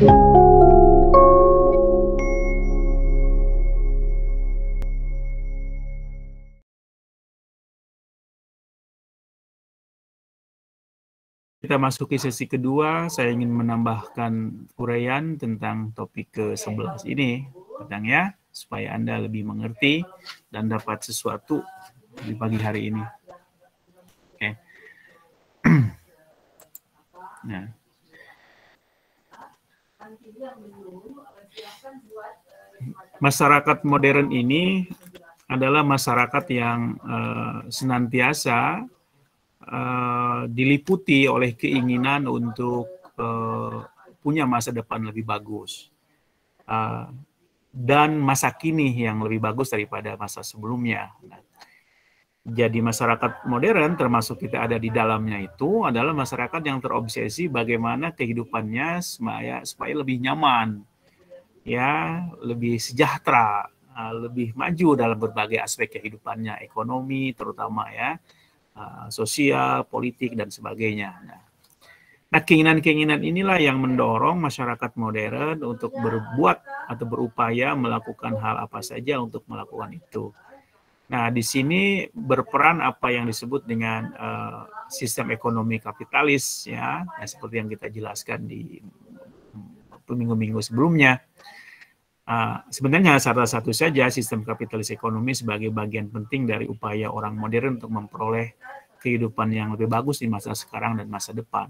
Kita masuki sesi kedua, saya ingin menambahkan uraian tentang topik ke-11 ini, ya, supaya Anda lebih mengerti dan dapat sesuatu di pagi hari ini. Oke. Nah. Masyarakat modern ini adalah masyarakat yang senantiasa diliputi oleh keinginan untuk punya masa depan lebih bagus dan masa kini yang lebih bagus daripada masa sebelumnya. Jadi masyarakat modern, termasuk kita ada di dalamnya, itu adalah masyarakat yang terobsesi bagaimana kehidupannya supaya lebih nyaman, ya, lebih sejahtera, lebih maju dalam berbagai aspek kehidupannya, ekonomi terutama, ya, sosial, politik, dan sebagainya. Nah, keinginan-keinginan inilah yang mendorong masyarakat modern untuk berbuat atau berupaya melakukan hal apa saja untuk melakukan itu. Nah, di sini berperan apa yang disebut dengan sistem ekonomi kapitalis, ya, seperti yang kita jelaskan di minggu-minggu sebelumnya. Sebenarnya salah satu saja sistem kapitalis ekonomi sebagai bagian penting dari upaya orang modern untuk memperoleh kehidupan yang lebih bagus di masa sekarang dan masa depan.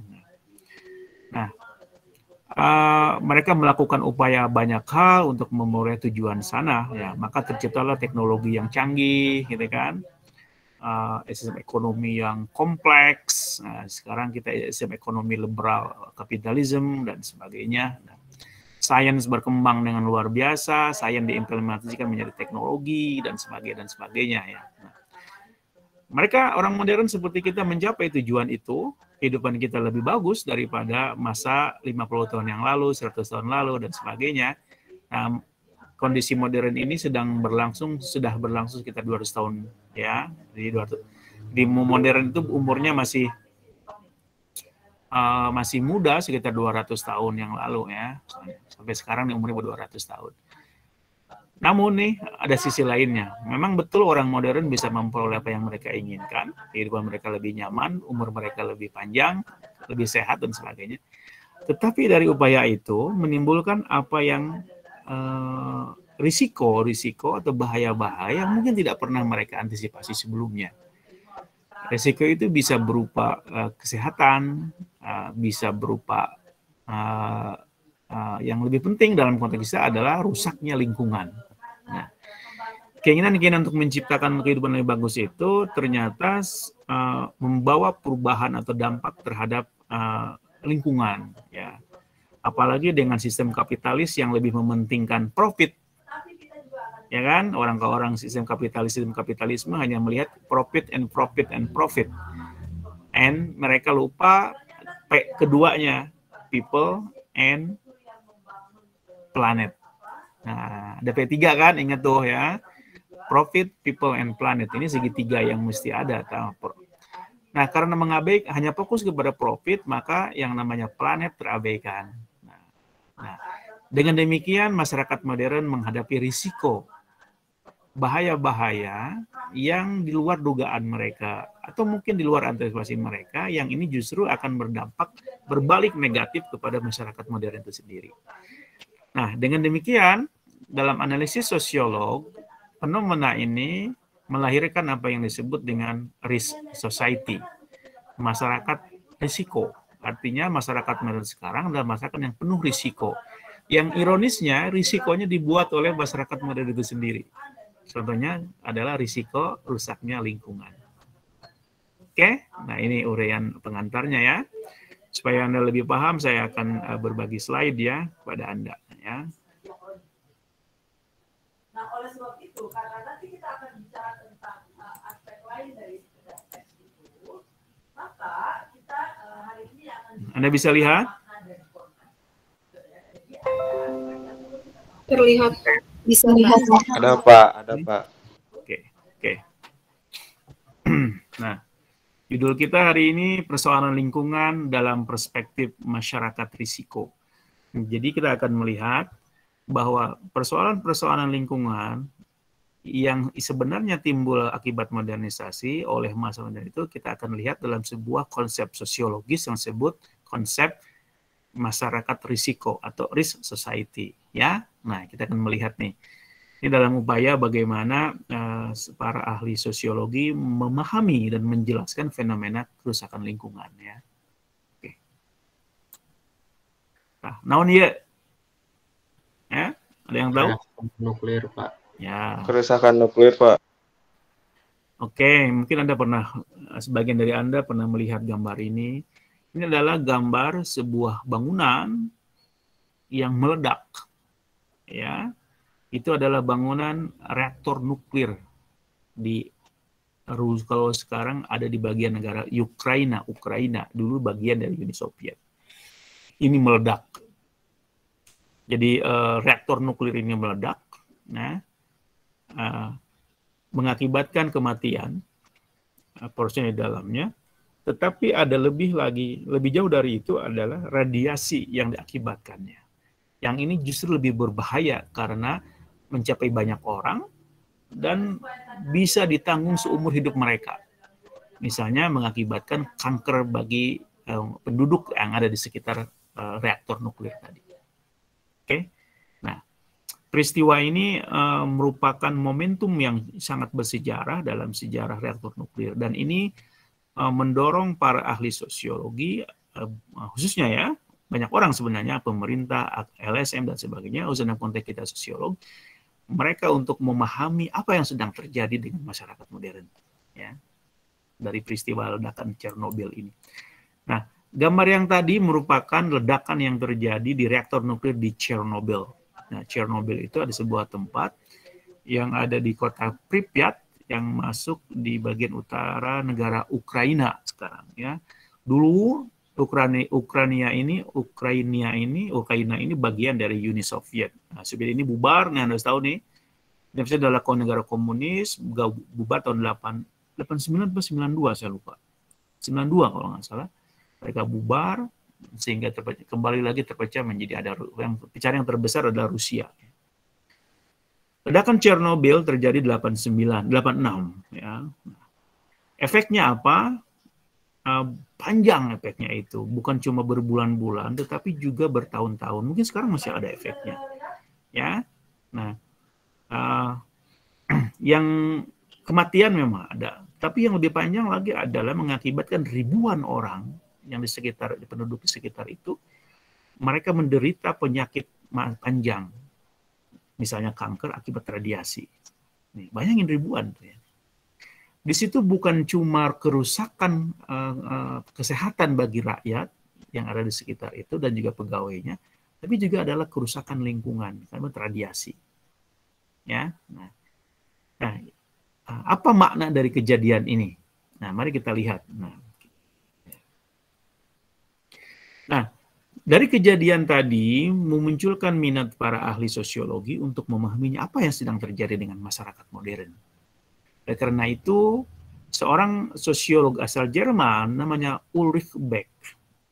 Nah, mereka melakukan upaya banyak hal untuk memperoleh tujuan sana, ya, maka terciptalah teknologi yang canggih, gitu kan, sistem ekonomi yang kompleks. Nah, sekarang kita sistem ekonomi liberal kapitalisme dan sebagainya. Nah, sains berkembang dengan luar biasa, sains diimplementasikan menjadi teknologi dan sebagainya, ya. Nah, mereka orang modern seperti kita mencapai tujuan itu, kehidupan kita lebih bagus daripada masa 50 tahun yang lalu, 100 tahun lalu, dan sebagainya. Nah, kondisi modern ini sudah berlangsung sekitar 200 tahun, ya. Di modern itu umurnya masih muda, sekitar 200 tahun yang lalu, ya. Sampai sekarang umurnya 200 tahun. Namun nih, ada sisi lainnya. Memang betul orang modern bisa memperoleh apa yang mereka inginkan, kehidupan mereka lebih nyaman, umur mereka lebih panjang, lebih sehat, dan sebagainya. Tetapi dari upaya itu menimbulkan apa yang risiko atau bahaya-bahaya yang mungkin tidak pernah mereka antisipasi sebelumnya. Risiko itu bisa berupa kesehatan, bisa berupa yang lebih penting dalam konteks kita adalah rusaknya lingkungan. Nah, keinginan untuk menciptakan kehidupan lebih bagus itu ternyata membawa perubahan atau dampak terhadap lingkungan, ya. Apalagi dengan sistem kapitalis yang lebih mementingkan profit, ya kan? Orang sistem kapitalisme hanya melihat profit, and mereka lupa keduanya, people and planet. Nah, ada P3 kan, ingat tuh, ya. Profit, people, and planet. Ini segitiga yang mesti ada. Nah, karena hanya fokus kepada profit, maka yang namanya planet terabaikan. Nah, dengan demikian masyarakat modern menghadapi risiko, bahaya-bahaya yang di luar dugaan mereka, atau mungkin di luar antisipasi mereka, yang ini justru akan berdampak berbalik negatif kepada masyarakat modern itu sendiri. Nah, dengan demikian, dalam analisis sosiolog, fenomena ini melahirkan apa yang disebut dengan risk society, masyarakat risiko. Artinya masyarakat modern sekarang adalah masyarakat yang penuh risiko. Yang ironisnya, risikonya dibuat oleh masyarakat modern itu sendiri. Contohnya adalah risiko rusaknya lingkungan. Oke, nah ini uraian pengantarnya, ya. Supaya Anda lebih paham, saya akan berbagi slide, ya, kepada Anda, ya. Nah, oleh sebab itu, karena nanti kita akan bicara tentang aspek lain dari teks itu, maka kita hari ini akan Anda bisa lihat? Terlihat, bisa lihat. Ada Pak. Oke. Nah, judul kita hari ini persoalan lingkungan dalam perspektif masyarakat risiko. Jadi kita akan melihat bahwa persoalan-persoalan lingkungan yang sebenarnya timbul akibat modernisasi oleh masa modern itu kita akan lihat dalam sebuah konsep sosiologis yang disebut konsep masyarakat risiko atau risk society, ya. Nah, kita akan melihat nih. Ini dalam upaya bagaimana para ahli sosiologi memahami dan menjelaskan fenomena kerusakan lingkungan, ya. Oke. Nah, naon ya? Ya, ada yang tahu? Nuklir, Pak. Ya. Kerusakan nuklir, Pak. Oke, mungkin Anda sebagian dari Anda pernah melihat gambar ini. Ini adalah gambar sebuah bangunan yang meledak. Ya, itu adalah bangunan reaktor nuklir kalau sekarang ada di bagian negara Ukraina. Ukraina dulu bagian dari Uni Soviet. Ini meledak. Jadi reaktor nuklir ini meledak, nah, mengakibatkan kematian porsi di dalamnya. Tetapi ada lebih jauh dari itu adalah radiasi yang diakibatkannya. Yang ini justru lebih berbahaya karena mencapai banyak orang dan bisa ditanggung seumur hidup mereka. Misalnya mengakibatkan kanker bagi penduduk yang ada di sekitar reaktor nuklir tadi. Oke, nah peristiwa ini merupakan momentum yang sangat bersejarah dalam sejarah reaktor nuklir dan ini mendorong para ahli sosiologi khususnya ya banyak orang sebenarnya pemerintah, LSM dan sebagainya, dalam konteks kita sosiolog, mereka untuk memahami apa yang sedang terjadi dengan masyarakat modern ya dari peristiwa ledakan Chernobyl ini. Nah, gambar yang tadi merupakan ledakan yang terjadi di reaktor nuklir di Chernobyl. Nah, Chernobyl itu ada sebuah tempat yang ada di kota Pripyat yang masuk di bagian utara negara Ukraina sekarang ya. Dulu Ukraina ini bagian dari Uni Soviet. Nah, Soviet ini bubar, nih Anda tahu nih. Indonesia adalah negara komunis, bubar tahun 89 atau 92 saya lupa. 92 kalau nggak salah. Mereka bubar sehingga kembali lagi terpecah menjadi ada pecahan yang terbesar adalah Rusia. Ledakan Chernobyl terjadi 86 ya. Efeknya apa? Panjang efeknya itu, bukan cuma berbulan-bulan tetapi juga bertahun-tahun. Mungkin sekarang masih ada efeknya. Ya. Nah, yang kematian memang ada, tapi yang lebih panjang lagi adalah mengakibatkan ribuan orang yang di penduduk di sekitar itu, mereka menderita penyakit panjang, misalnya kanker akibat radiasi. Nih, bayangin ribuan. Ya. Di situ bukan cuma kerusakan kesehatan bagi rakyat yang ada di sekitar itu dan juga pegawainya, tapi juga adalah kerusakan lingkungan karena radiasi. Ya, nah, apa makna dari kejadian ini? Nah, mari kita lihat. Nah, dari kejadian tadi memunculkan minat para ahli sosiologi untuk memahaminya apa yang sedang terjadi dengan masyarakat modern. Dan karena itu, seorang sosiolog asal Jerman namanya Ulrich Beck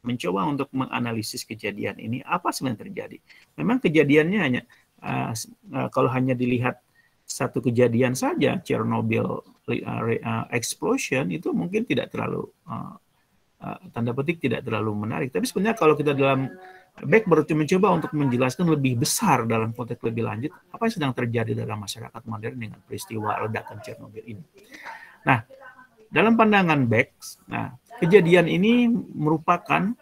mencoba untuk menganalisis kejadian ini, apa sebenarnya terjadi. Memang kejadiannya hanya, kalau hanya dilihat satu kejadian saja, Chernobyl explosion, itu mungkin tidak terlalu tanda petik tidak terlalu menarik. Tapi sebenarnya kalau kita dalam Beck baru mencoba untuk menjelaskan lebih besar dalam konteks lebih lanjut apa yang sedang terjadi dalam masyarakat modern dengan peristiwa ledakan Chernobyl ini. Nah, dalam pandangan Beck, kejadian ini merupakan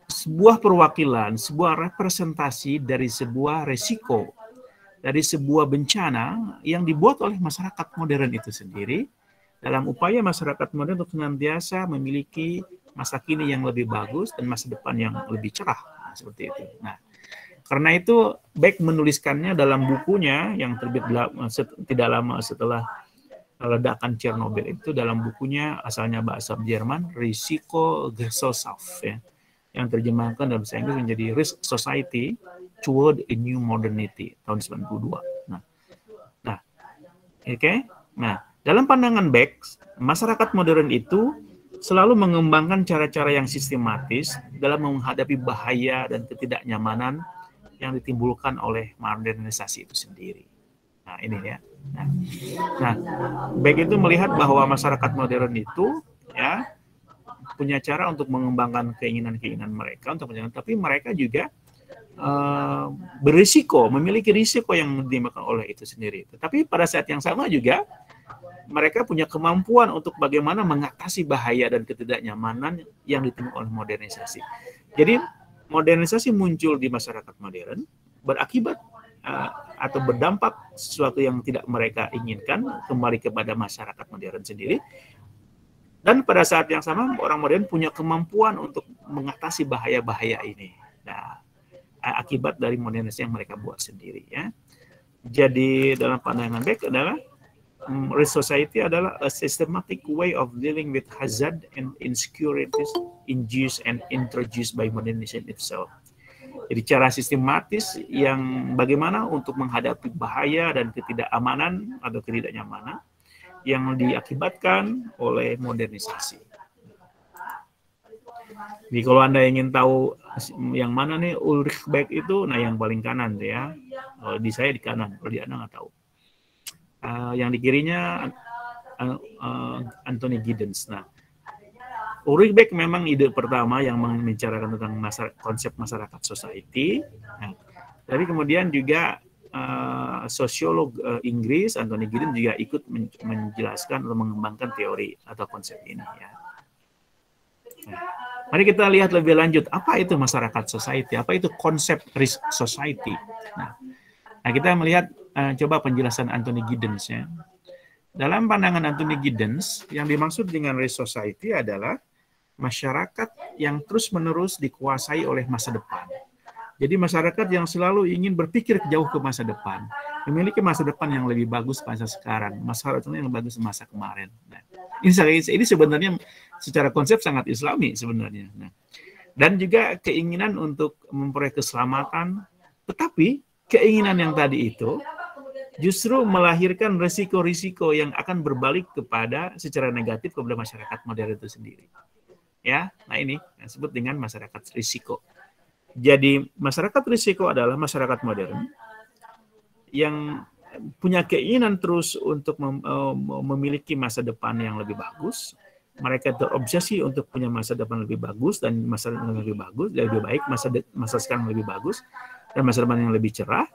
sebuah perwakilan, sebuah representasi dari sebuah resiko, dari sebuah bencana yang dibuat oleh masyarakat modern itu sendiri dalam upaya masyarakat modern untuk senantiasa memiliki masa kini yang lebih bagus dan masa depan yang lebih cerah. Nah, seperti itu. Nah, karena itu Beck menuliskannya dalam bukunya yang terbit tidak lama setelah ledakan Chernobyl itu, dalam bukunya asalnya bahasa Jerman, Risiko Gesellschaft, ya, yang terjemahkan dalam bahasa Inggris menjadi Risk Society Toward a New Modernity tahun 92. Nah, dalam pandangan Beck, masyarakat modern itu selalu mengembangkan cara-cara yang sistematis dalam menghadapi bahaya dan ketidaknyamanan yang ditimbulkan oleh modernisasi itu sendiri. Nah, ini ya. Nah, baik itu melihat bahwa masyarakat modern itu ya punya cara untuk mengembangkan keinginan-keinginan mereka untuk menjalankan, tapi mereka juga berisiko, memiliki risiko yang ditimbulkan oleh itu sendiri. Tetapi pada saat yang sama juga mereka punya kemampuan untuk bagaimana mengatasi bahaya dan ketidaknyamanan yang ditimbulkan oleh modernisasi. Jadi modernisasi muncul di masyarakat modern berakibat atau berdampak sesuatu yang tidak mereka inginkan kembali kepada masyarakat modern sendiri. Dan pada saat yang sama orang modern punya kemampuan untuk mengatasi bahaya-bahaya ini. Nah, akibat dari modernisasi yang mereka buat sendiri ya. Jadi dalam pandangan Beck adalah risk society adalah a systematic way of dealing with hazard and insecurities induced and introduced by modernization itself. Jadi cara sistematis yang bagaimana untuk menghadapi bahaya dan ketidakamanan atau ketidaknyamanan yang diakibatkan oleh modernisasi. Jadi kalau Anda ingin tahu yang mana nih Ulrich Beck itu, nah yang paling kanan ya. Di saya di kanan, kalau di Anda nggak tahu. Yang di kirinya Anthony Giddens. Nah, Ulrich Beck memang ide pertama yang membicarakan tentang konsep masyarakat society. Nah, tapi kemudian juga sosiolog Inggris Anthony Giddens juga ikut menjelaskan atau mengembangkan teori atau konsep ini ya. Nah, mari kita lihat lebih lanjut apa itu masyarakat society, apa itu konsep risk society. Nah kita melihat coba penjelasan Anthony Giddens ya. Dalam pandangan Anthony Giddens, yang dimaksud dengan risk society adalah masyarakat yang terus-menerus dikuasai oleh masa depan. Jadi masyarakat yang selalu ingin berpikir jauh ke masa depan, memiliki masa depan yang lebih bagus masa sekarang, masa depan yang bagus masa kemarin. Nah, ini sebenarnya secara konsep sangat Islami sebenarnya. Nah, dan juga keinginan untuk memperoleh keselamatan, tetapi keinginan yang tadi itu justru melahirkan risiko-risiko yang akan berbalik kepada secara negatif kepada masyarakat modern itu sendiri. Ya, nah ini yang disebut dengan masyarakat risiko. Jadi masyarakat risiko adalah masyarakat modern yang punya keinginan terus untuk memiliki masa depan yang lebih bagus. Mereka terobsesi untuk punya masa depan lebih bagus dan masa depan yang lebih bagus, lebih baik, masa sekarang lebih bagus dan masa depan yang lebih cerah.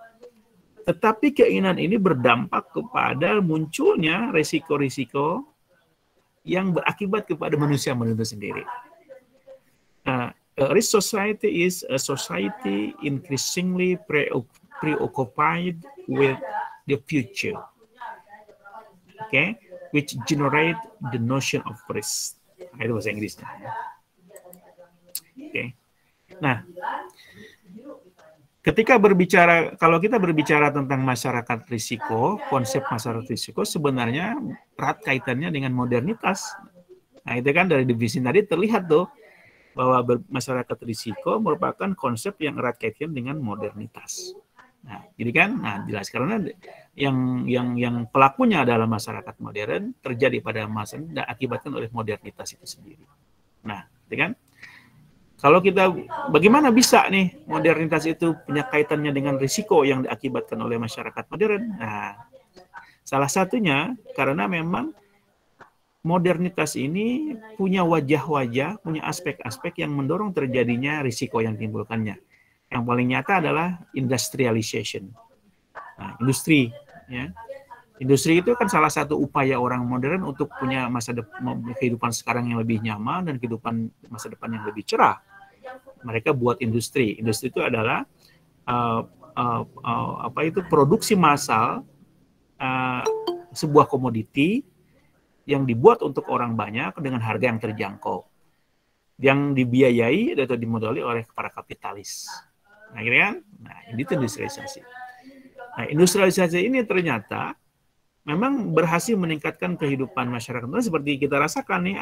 Tetapi keinginan ini berdampak kepada munculnya risiko-risiko yang berakibat kepada manusia sendiri. A risk society is a society increasingly preoccupied with the future, okay, which generate the notion of risk. Itu bahasa Inggrisnya. Okay. Nah, kalau kita berbicara tentang masyarakat risiko, konsep masyarakat risiko sebenarnya erat kaitannya dengan modernitas. Nah, itu kan dari divisi tadi terlihat tuh bahwa masyarakat risiko merupakan konsep yang erat kaitan dengan modernitas. Nah, jadi kan, jelas karena yang pelakunya adalah masyarakat modern terjadi pada masa ini dan akibatkan oleh modernitas itu sendiri. Nah, gitu kan? Kalau kita bagaimana bisa nih modernitas itu punya kaitannya dengan risiko yang diakibatkan oleh masyarakat modern? Nah, salah satunya karena memang modernitas ini punya wajah-wajah, punya aspek-aspek yang mendorong terjadinya risiko yang timbulkannya. Yang paling nyata adalah industrialization. Nah, industri, ya. Industri itu kan salah satu upaya orang modern untuk punya kehidupan sekarang yang lebih nyaman dan kehidupan masa depan yang lebih cerah. Mereka buat industri. Industri itu adalah produksi massal sebuah komoditi yang dibuat untuk orang banyak dengan harga yang terjangkau, yang dibiayai atau dimodali oleh para kapitalis. Nah, ini kan? Nah, ini itu industrialisasi. Nah, industrialisasi ini ternyata memang berhasil meningkatkan kehidupan masyarakat. Nah, seperti kita rasakan nih,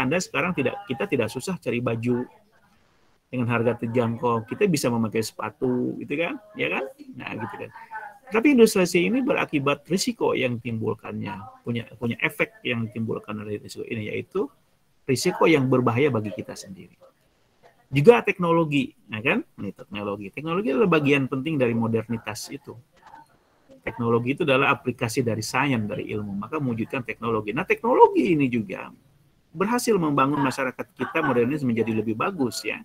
kita tidak susah cari baju dengan harga terjangkau. Kita bisa memakai sepatu, gitu kan? Ya kan? Nah, gitu kan. Tapi industrialisasi ini berakibat risiko yang timbulkannya, punya efek yang ditimbulkan oleh risiko ini, yaitu risiko yang berbahaya bagi kita sendiri. Juga teknologi, ya kan? Ini teknologi adalah bagian penting dari modernitas itu. Teknologi itu adalah aplikasi dari sains, dari ilmu, maka mewujudkan teknologi. Nah, teknologi ini juga berhasil membangun masyarakat kita modernis menjadi lebih bagus, ya,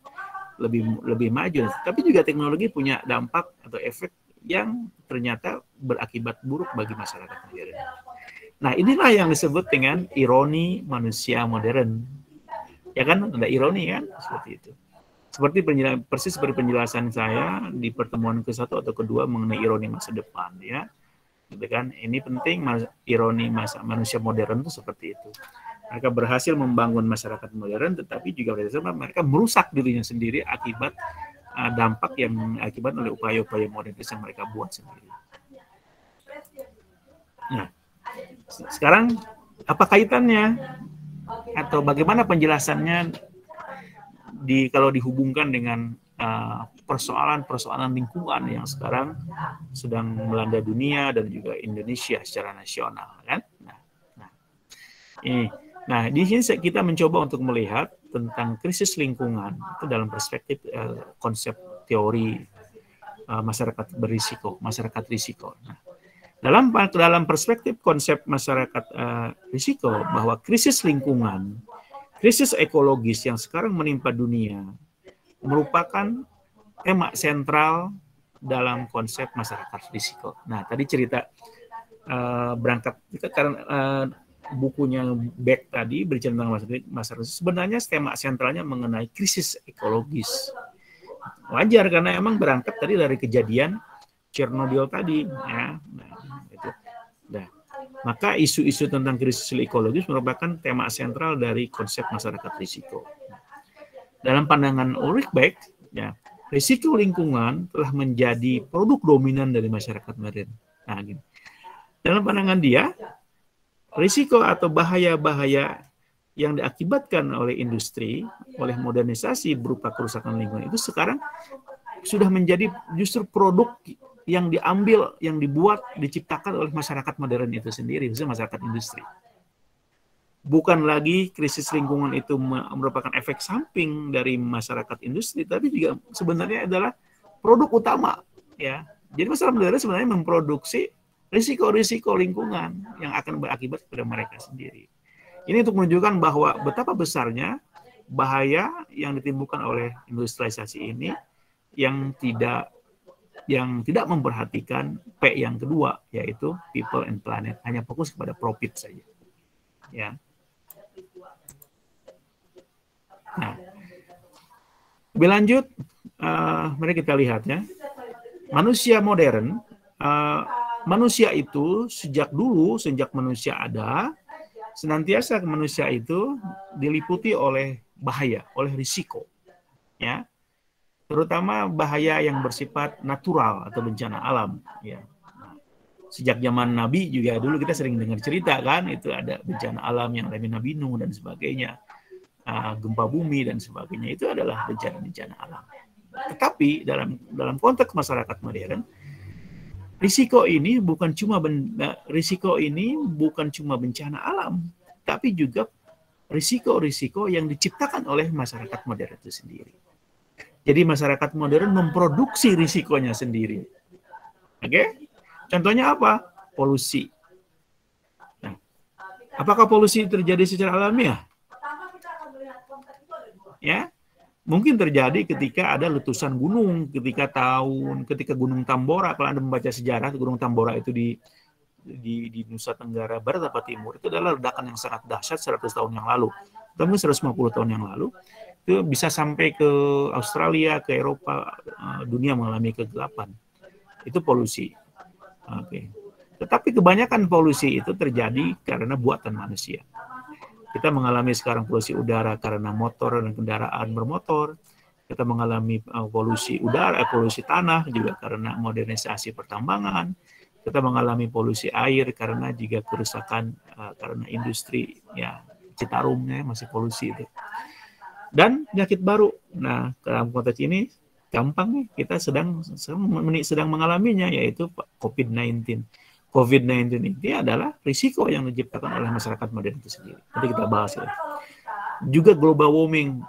lebih maju. Tapi juga teknologi punya dampak atau efek yang ternyata berakibat buruk bagi masyarakat modern. Nah, inilah yang disebut dengan ironi manusia modern. Ya kan, ada ironi kan, seperti itu. Persis seperti penjelasan saya di pertemuan ke-1 atau kedua mengenai ironi masa depan, ya. Gitu kan? Ini penting, ironi manusia modern itu seperti itu. Mereka berhasil membangun masyarakat modern, tetapi juga mereka merusak dirinya sendiri akibat dampak yang akibat oleh upaya-upaya modernis yang mereka buat sendiri. Nah, sekarang apa kaitannya atau bagaimana penjelasannya kalau dihubungkan dengan persoalan-persoalan lingkungan yang sekarang sedang melanda dunia dan juga Indonesia secara nasional, kan? Nah, di sini kita mencoba untuk melihat tentang krisis lingkungan itu dalam perspektif konsep teori masyarakat berisiko, masyarakat risiko. Nah, dalam perspektif konsep masyarakat risiko, bahwa krisis lingkungan, krisis ekologis yang sekarang menimpa dunia merupakan tema sentral dalam konsep masyarakat risiko. Nah, tadi cerita berangkat karena bukunya Beck tadi berbicara tentang masyarakat risiko, sebenarnya tema sentralnya mengenai krisis ekologis. Wajar karena emang berangkat tadi dari kejadian Chernobyl tadi, ya. Nah, maka isu-isu tentang krisis ekologis merupakan tema sentral dari konsep masyarakat risiko. Dalam pandangan Ulrich Beck, ya, risiko lingkungan telah menjadi produk dominan dari masyarakat modern. Nah, gini. Dalam pandangan dia, risiko atau bahaya-bahaya yang diakibatkan oleh industri, oleh modernisasi berupa kerusakan lingkungan itu sekarang sudah menjadi justru produk yang diambil, yang dibuat, diciptakan oleh masyarakat modern itu sendiri, khususnya masyarakat industri. Bukan lagi krisis lingkungan itu merupakan efek samping dari masyarakat industri, tapi juga sebenarnya adalah produk utama, ya. Jadi masyarakat modern sebenarnya memproduksi risiko-risiko lingkungan yang akan berakibat pada mereka sendiri. Ini untuk menunjukkan bahwa betapa besarnya bahaya yang ditimbulkan oleh industrialisasi ini yang tidak memperhatikan P yang kedua, yaitu people and planet, hanya fokus kepada profit saja, ya. Nah, lebih lanjut, mari kita lihat, ya, manusia modern, manusia itu sejak manusia ada, senantiasa manusia itu diliputi oleh bahaya, oleh risiko, ya. Terutama bahaya yang bersifat natural atau bencana alam, ya. Sejak zaman Nabi juga dulu kita sering dengar cerita, kan, itu ada bencana alam yang dari Nabi Nuh dan sebagainya, gempa bumi dan sebagainya, itu adalah bencana-bencana alam. Tetapi dalam konteks masyarakat modern, risiko ini bukan cuma bencana alam, tapi juga risiko-risiko yang diciptakan oleh masyarakat modern itu sendiri. Jadi masyarakat modern memproduksi risikonya sendiri. Oke? Contohnya apa? Polusi. Nah, apakah polusi terjadi secara alamiah? Ya, mungkin terjadi ketika ada letusan gunung, ketika Gunung Tambora, kalau Anda membaca sejarah, Gunung Tambora itu di Nusa Tenggara Barat atau Timur, itu adalah ledakan yang sangat dahsyat 100 tahun yang lalu. Atau mungkin 150 tahun yang lalu, itu bisa sampai ke Australia, ke Eropa, dunia mengalami kegelapan. Itu polusi. Oke. Tetapi kebanyakan polusi itu terjadi karena buatan manusia. Kita mengalami sekarang polusi udara karena motor dan kendaraan bermotor. Kita mengalami polusi udara, polusi tanah juga karena modernisasi pertambangan. Kita mengalami polusi air karena juga kerusakan karena industri, ya, Citarum, ya, masih polusi itu. Dan penyakit baru. Nah, dalam konteks ini gampang nih, kita sedang mengalaminya, yaitu COVID-19. COVID-19 ini adalah risiko yang diciptakan oleh masyarakat modern itu sendiri. Nanti kita bahas, ya. juga global warming,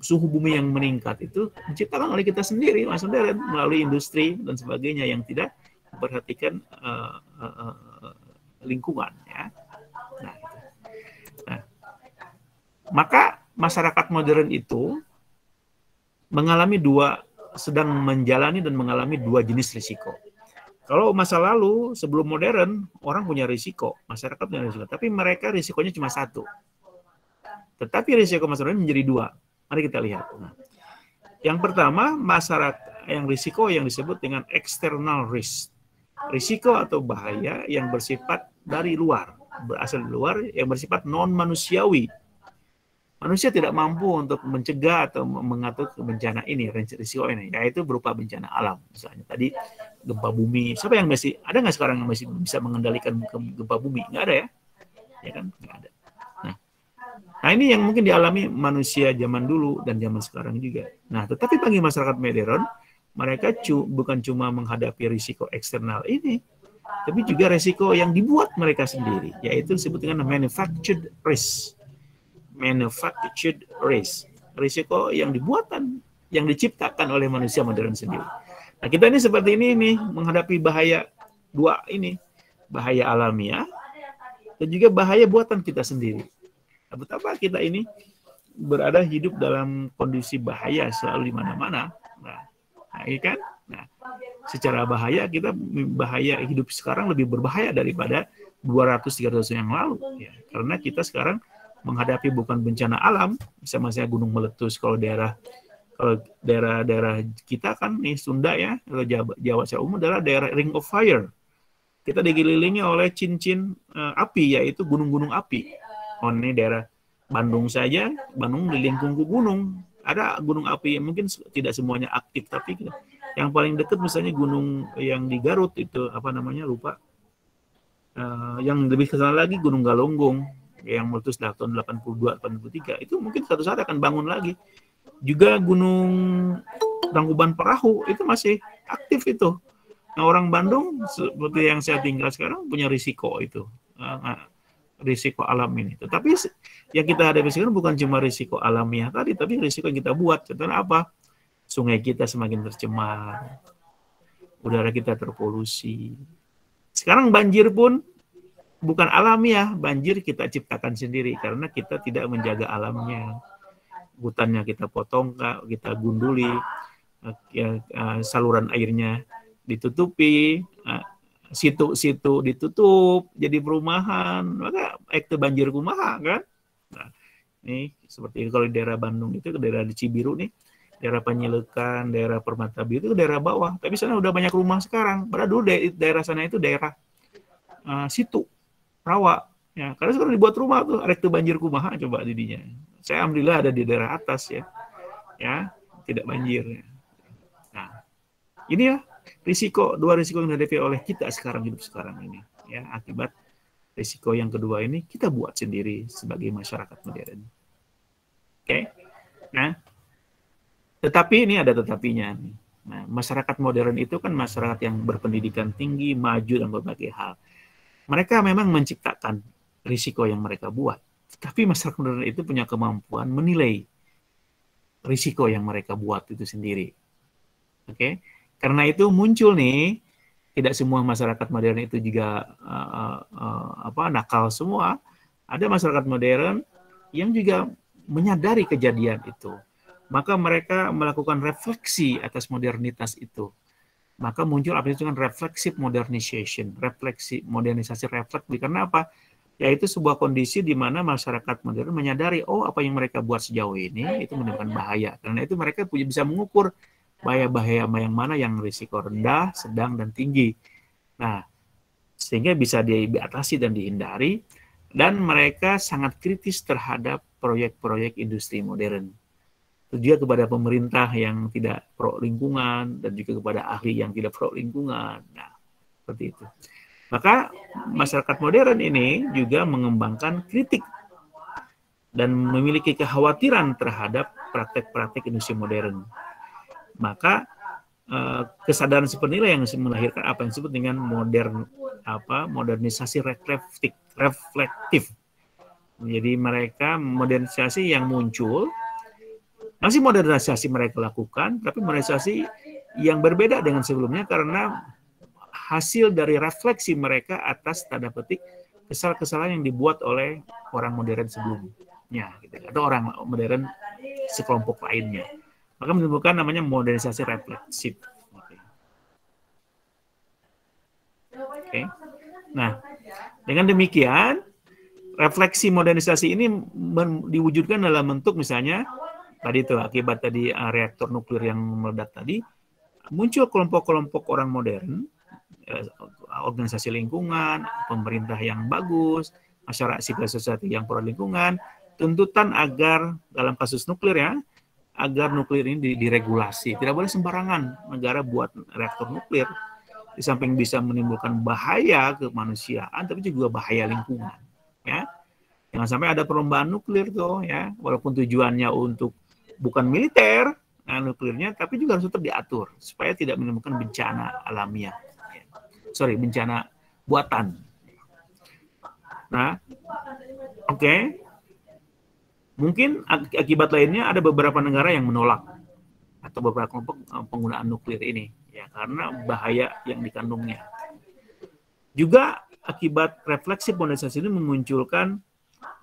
suhu bumi yang meningkat itu diciptakan oleh kita sendiri, Mas modern, melalui industri dan sebagainya yang tidak memperhatikan lingkungan, ya. Nah, itu. Nah, maka masyarakat modern itu sedang menjalani dan mengalami dua jenis risiko. Kalau masa lalu sebelum modern orang punya risiko, masyarakat punya risiko, tapi mereka risikonya cuma satu. Tetapi risiko masyarakat menjadi dua. Mari kita lihat. Nah, yang pertama masyarakat yang risiko yang disebut dengan external risk. Risiko atau bahaya yang bersifat dari luar, berasal dari luar, yang bersifat non manusiawi. Manusia tidak mampu untuk mencegah atau mengatur bencana ini, risiko ini, yaitu berupa bencana alam. Misalnya tadi gempa bumi. Siapa yang ada nggak sekarang yang masih bisa mengendalikan gempa bumi? Nggak ada, ya? Ya kan? Nggak ada. Nah, ini yang mungkin dialami manusia zaman dulu dan zaman sekarang juga. Nah, tetapi bagi masyarakat modern, mereka bukan cuma menghadapi risiko eksternal ini, tapi juga risiko yang dibuat mereka sendiri, yaitu disebut dengan manufactured risk. Manufactured risk, risiko yang dibuatan, yang diciptakan oleh manusia modern sendiri. Nah, kita ini seperti ini nih, menghadapi bahaya dua ini, bahaya alamiah dan juga bahaya buatan kita sendiri. Nah, betapa kita ini berada hidup dalam kondisi bahaya selalu di mana-mana. Nah, ini kan, nah, secara bahaya hidup sekarang lebih berbahaya daripada 200-300 yang lalu, ya. Karena kita sekarang menghadapi bukan bencana alam, misalnya gunung meletus kalau daerah kita kan nih Sunda, ya, atau Jawa secara umum adalah daerah ring of fire. Kita dikelilingi oleh cincin api, yaitu gunung-gunung api. Oh, ini daerah Bandung saja, Bandung di lingkungan gunung. Ada gunung api, mungkin tidak semuanya aktif, tapi yang paling dekat misalnya gunung yang di Garut itu, apa namanya, lupa. Yang lebih ke sana lagi Gunung Galunggung, yang meletus tahun 82-83, itu mungkin suatu saat akan bangun lagi. Juga Gunung Tangkuban Perahu itu masih aktif itu. Nah, orang Bandung seperti yang saya tinggal sekarang punya risiko itu, risiko alam ini. Tetapi yang kita hadapi sekarang bukan cuma risiko alamiah tadi, tapi risiko yang kita buat. Contohnya apa? Sungai kita semakin tercemar, udara kita terpolusi. Sekarang banjir pun bukan alamiah, banjir kita ciptakan sendiri karena kita tidak menjaga alamnya. Hutannya kita potong, kita gunduli, saluran airnya ditutupi, situ-situ ditutup, jadi perumahan, maka ekte banjir kumaha, kan? Nah, ini seperti kalau di daerah Bandung itu, ke daerah di Cibiru nih, daerah Panyilekan, daerah Permata Biru itu daerah bawah, tapi sana udah banyak rumah sekarang. Padahal dulu daerah sana itu daerah situ rawa, ya, karena sekarang dibuat rumah tuh, rekte banjir kumaha coba didinya. Saya alhamdulillah ada di daerah atas, ya, tidak banjir. Nah, ini ya dua risiko yang dihadapi oleh kita sekarang, hidup sekarang ini, ya, akibat risiko yang kedua ini kita buat sendiri sebagai masyarakat modern. Oke. Nah, tetapi ini ada tetapinya. Nah, masyarakat modern itu kan masyarakat yang berpendidikan tinggi, maju dan berbagai hal. Mereka memang menciptakan risiko yang mereka buat. Tapi masyarakat modern itu punya kemampuan menilai risiko yang mereka buat itu sendiri. Oke? Karena itu muncul nih, tidak semua masyarakat modern itu juga nakal semua. Ada masyarakat modern yang juga menyadari kejadian itu. Maka mereka melakukan refleksi atas modernitas itu. Maka muncul apa itu kan reflexive modernization, modernisasi refleksi. Karena apa? Yaitu sebuah kondisi di mana masyarakat modern menyadari, oh, apa yang mereka buat sejauh ini itu menimbulkan bahaya. Karena itu mereka bisa mengukur bahaya-bahaya yang mana yang risiko rendah, sedang, dan tinggi. Nah, sehingga bisa diatasi dan dihindari, dan mereka sangat kritis terhadap proyek-proyek industri modern. Juga kepada pemerintah yang tidak pro lingkungan dan juga kepada ahli yang tidak pro lingkungan. Nah, seperti itu. Maka masyarakat modern ini juga mengembangkan kritik dan memiliki kekhawatiran terhadap praktek-praktek industri modern. Maka kesadaran seperti inilah yang melahirkan apa yang disebut dengan modernisasi reflektif. Jadi mereka modernisasi yang muncul, masih modernisasi mereka lakukan, tapi modernisasi yang berbeda dengan sebelumnya karena hasil dari refleksi mereka atas tanda petik kesalahan yang dibuat oleh orang modern sebelumnya, gitu, atau orang modern sekelompok lainnya. Maka menimbulkan namanya modernisasi refleksif. Oke. Nah, dengan demikian refleksi modernisasi ini diwujudkan dalam bentuk misalnya tadi itu akibat tadi reaktor nuklir yang meledak tadi, muncul kelompok-kelompok orang modern, organisasi lingkungan, pemerintah yang bagus, masyarakat civil society yang pro lingkungan, tuntutan agar dalam kasus nuklir ya, agar nuklir ini diregulasi. Tidak boleh sembarangan negara buat reaktor nuklir. Di samping bisa menimbulkan bahaya ke kemanusiaan, tapi juga bahaya lingkungan. Ya, jangan sampai ada perlombaan nuklir tuh ya, walaupun tujuannya untuk bukan militer nuklirnya, tapi juga harus tetap diatur supaya tidak menimbulkan bencana alamiah. Bencana buatan. Nah, oke. Mungkin akibat lainnya ada beberapa negara yang menolak atau beberapa kelompok penggunaan nuklir ini ya karena bahaya yang dikandungnya. Juga akibat refleksi modernisasi ini memunculkan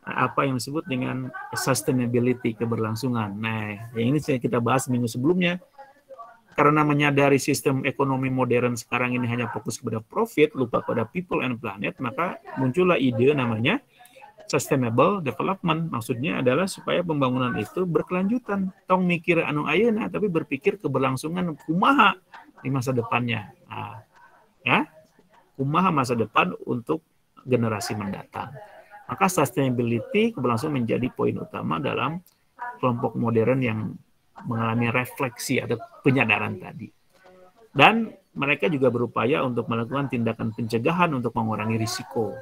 apa yang disebut dengan sustainability, keberlangsungan. Nah, yang ini kita bahas minggu sebelumnya. Karena menyadari sistem ekonomi modern sekarang ini hanya fokus kepada profit, lupa pada people and planet, maka muncullah ide namanya sustainable development. Maksudnya adalah supaya pembangunan itu berkelanjutan. Tong mikir anu ayeuna tapi berpikir keberlangsungan kumaha di masa depannya. Nah, ya, kumaha masa depan untuk generasi mendatang. Maka sustainability keberlangsungan menjadi poin utama dalam kelompok modern yang mengalami refleksi atau penyadaran tadi. Dan mereka juga berupaya untuk melakukan tindakan pencegahan untuk mengurangi risiko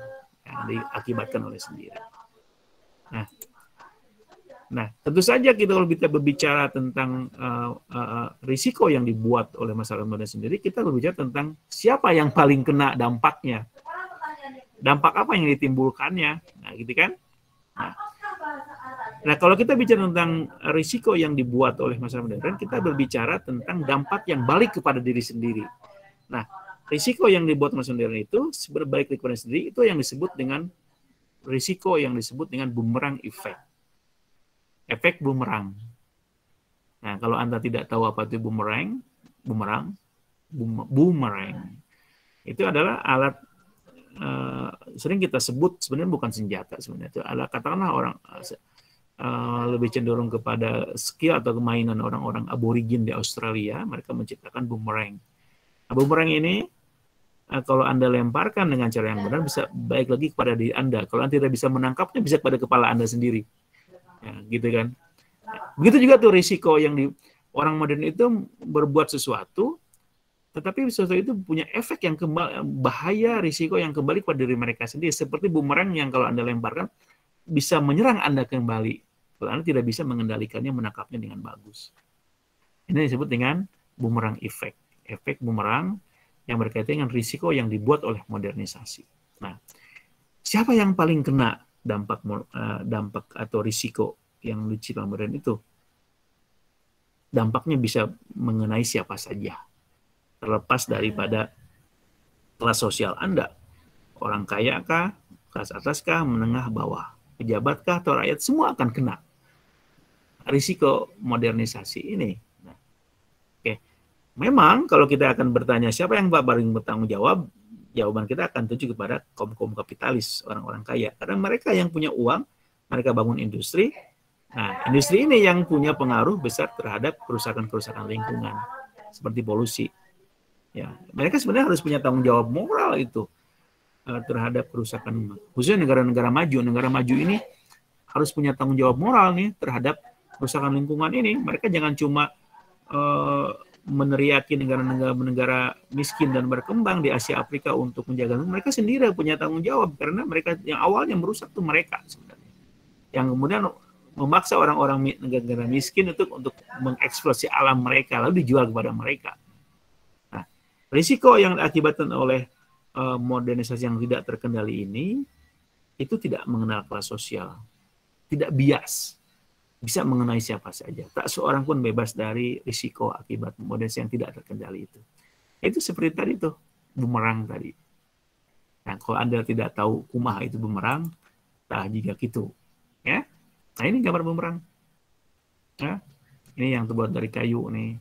yang diakibatkan oleh sendiri. Nah, tentu saja kalau kita berbicara tentang risiko yang dibuat oleh masyarakat modern sendiri, kita berbicara tentang siapa yang paling kena dampaknya. Dampak apa yang ditimbulkannya. Nah, gitu kan? Nah, kalau kita bicara tentang risiko yang dibuat oleh masyarakat modern, kita berbicara tentang dampak yang balik kepada diri sendiri. Nah, risiko yang dibuat masyarakat modern itu berbalik kepada diri sendiri, itu yang disebut dengan risiko yang disebut dengan boomerang effect. Efek boomerang. Nah, kalau Anda tidak tahu apa itu boomerang, itu adalah alat sering kita sebut sebenarnya bukan senjata sebenarnya, itu adalah katakanlah orang lebih cenderung kepada skill atau kemainan orang-orang aborigin di Australia. Mereka menciptakan boomerang. Nah, boomerang ini kalau Anda lemparkan dengan cara yang benar bisa baik lagi kepada diri Anda. Kalau Anda tidak bisa menangkapnya bisa kepada kepala Anda sendiri. Ya, gitu kan. Begitu juga tuh risiko yang orang modern itu berbuat sesuatu, tetapi sesuatu itu punya efek yang bahaya, risiko yang kembali kepada diri mereka sendiri. Seperti bumerang yang kalau Anda lemparkan bisa menyerang Anda kembali. Kalau Anda tidak bisa mengendalikannya, menangkapnya dengan bagus. Ini disebut dengan boomerang effect. Efek boomerang yang berkaitan dengan risiko yang dibuat oleh modernisasi. Nah, siapa yang paling kena dampak atau risiko yang diciptakan modern itu? Dampaknya bisa mengenai siapa saja, terlepas daripada kelas sosial Anda. Orang kaya kah, kelas atas kah, menengah, bawah, pejabat kah, atau rakyat, semua akan kena risiko modernisasi ini. Nah, oke. Memang kalau kita akan bertanya siapa yang paling bertanggung jawab, jawaban kita akan tuju kepada kaum kapitalis, orang-orang kaya. Karena mereka yang punya uang, mereka bangun industri. Nah, industri ini yang punya pengaruh besar terhadap kerusakan-kerusakan lingkungan, seperti polusi. Ya, mereka sebenarnya harus punya tanggung jawab moral itu terhadap kerusakan. Khususnya negara-negara maju. Negara maju ini harus punya tanggung jawab moral nih terhadap kerusakan lingkungan ini. Mereka jangan cuma meneriaki negara-negara miskin dan berkembang di Asia Afrika untuk menjaga. Mereka sendiri punya tanggung jawab karena mereka yang awalnya merusak itu mereka sebenarnya. Yang kemudian memaksa orang-orang negara miskin untuk mengeksploitasi alam mereka lalu dijual kepada mereka. Nah, risiko yang diakibatkan oleh modernisasi yang tidak terkendali ini itu tidak mengenal kelas sosial, tidak bias, bisa mengenai siapa saja. Tak seorang pun bebas dari risiko akibat modernisasi yang tidak terkendali itu. Itu seperti tadi tuh, bumerang tadi. Nah, kalau Anda tidak tahu kumaha itu bumerang, tah jika gitu. Ya. Nah, ini gambar bumerang. Ya. Ini yang terbuat dari kayu nih.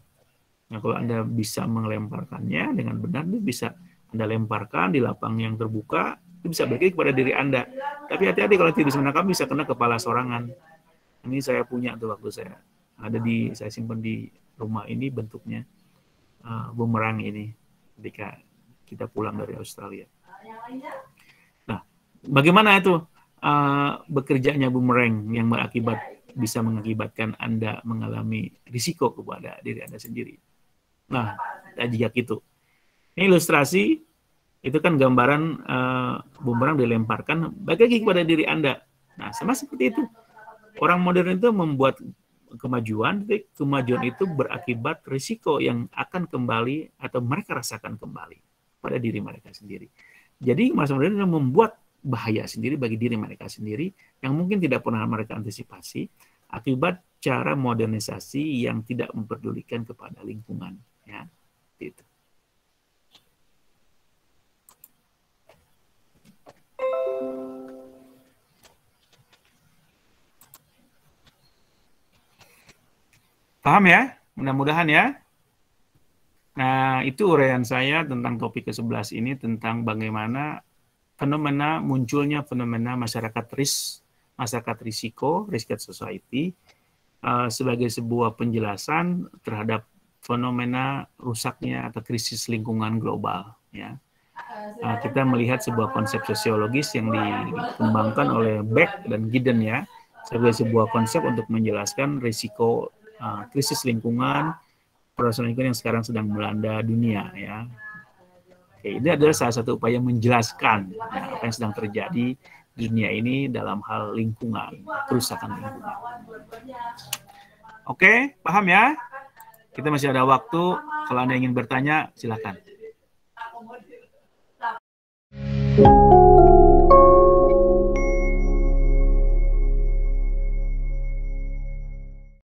Nah, kalau Anda bisa melemparkannya dengan benar, itu bisa Anda lemparkan di lapang yang terbuka, itu bisa balik kepada diri Anda. Tapi hati-hati kalau tidak bisa menangkap, bisa kena kepala sorangan. Ini saya punya tuh waktu saya saya simpan di rumah ini bentuknya bumerang ini ketika kita pulang dari Australia. Nah, bagaimana itu bekerjanya bumerang yang bisa mengakibatkan Anda mengalami risiko kepada diri Anda sendiri. Nah, jika gitu. Ini ilustrasi, itu kan gambaran bumerang dilemparkan balik lagi kepada diri Anda. Nah, sama seperti itu. Orang modern itu membuat kemajuan, tapi kemajuan itu berakibat risiko yang akan kembali atau mereka rasakan kembali pada diri mereka sendiri. Jadi masa modern itu membuat bahaya sendiri bagi diri mereka sendiri yang mungkin tidak pernah mereka antisipasi akibat cara modernisasi yang tidak memperdulikan kepada lingkungan. Ya, itu. Paham ya? Mudah-mudahan ya. Nah, itu uraian saya tentang topik ke-11 ini, tentang bagaimana munculnya fenomena masyarakat risiko, risk society, sebagai sebuah penjelasan terhadap fenomena rusaknya atau krisis lingkungan global. Ya. Kita melihat sebuah konsep sosiologis yang dikembangkan oleh Beck dan Giddens ya, sebagai sebuah konsep untuk menjelaskan risiko krisis lingkungan, persoalan lingkungan yang sekarang sedang melanda dunia ya. Oke, ini adalah salah satu upaya menjelaskan apa yang sedang terjadi di dunia ini dalam hal lingkungan, kerusakan lingkungan. Oke, paham ya? Kita masih ada waktu. Kalau Anda ingin bertanya, silakan.